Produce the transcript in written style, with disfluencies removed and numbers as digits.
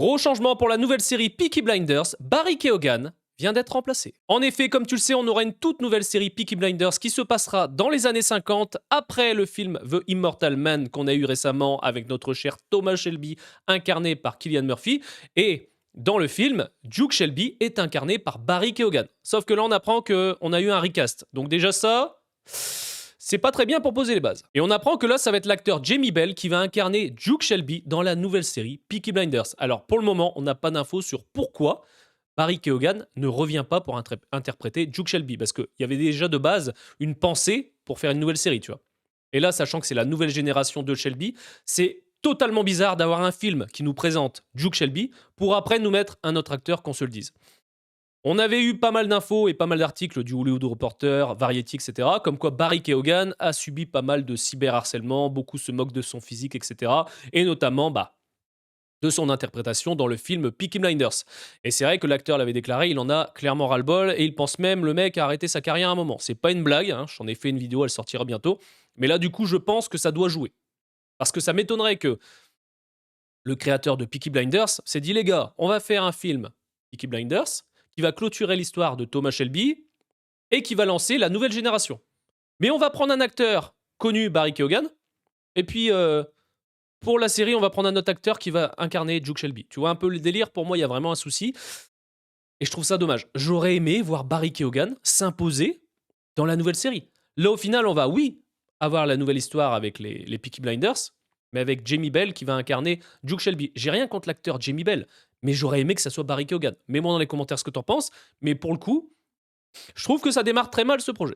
Gros changement pour la nouvelle série Peaky Blinders, Barry Keoghan vient d'être remplacé. En effet, comme tu le sais, on aura une toute nouvelle série Peaky Blinders qui se passera dans les années 50, après le film The Immortal Man qu'on a eu récemment avec notre cher Thomas Shelby, incarné par Cillian Murphy. Et dans le film, Duke Shelby est incarné par Barry Keoghan. Sauf que là, on apprend qu'on a eu un recast. Donc déjà ça, c'est pas très bien pour poser les bases. Et on apprend que là, ça va être l'acteur Jamie Bell qui va incarner Duke Shelby dans la nouvelle série Peaky Blinders. Alors pour le moment, on n'a pas d'infos sur pourquoi Barry Keoghan ne revient pas pour interpréter Duke Shelby, parce qu'il y avait déjà de base une pensée pour faire une nouvelle série, tu vois. Et là, sachant que c'est la nouvelle génération de Shelby, c'est totalement bizarre d'avoir un film qui nous présente Duke Shelby pour après nous mettre un autre acteur, qu'on se le dise. On avait eu pas mal d'infos et pas mal d'articles du Hollywood Reporter, Variety, etc. Comme quoi Barry Keoghan a subi pas mal de cyberharcèlement, beaucoup se moquent de son physique, etc. Et notamment, de son interprétation dans le film Peaky Blinders. Et c'est vrai que l'acteur l'avait déclaré, il en a clairement ras-le-bol et il pense même le mec à arrêter sa carrière à un moment. C'est pas une blague, hein, j'en ai fait une vidéo, elle sortira bientôt. Mais là, du coup, je pense que ça doit jouer. Parce que ça m'étonnerait que le créateur de Peaky Blinders s'est dit, les gars, on va faire un film Peaky Blinders qui va clôturer l'histoire de Thomas Shelby et qui va lancer la nouvelle génération. Mais on va prendre un acteur connu, Barry Keoghan, et puis pour la série, on va prendre un autre acteur qui va incarner Duke Shelby. Tu vois un peu le délire, pour moi, il y a vraiment un souci. Et je trouve ça dommage. J'aurais aimé voir Barry Keoghan s'imposer dans la nouvelle série. Là, au final, on va, oui, avoir la nouvelle histoire avec les Peaky Blinders, mais avec Jamie Bell qui va incarner Duke Shelby. J'ai rien contre l'acteur Jamie Bell, mais j'aurais aimé que ça soit Barry Keoghan. Mets-moi dans les commentaires ce que t'en penses, mais pour le coup, je trouve que ça démarre très mal ce projet.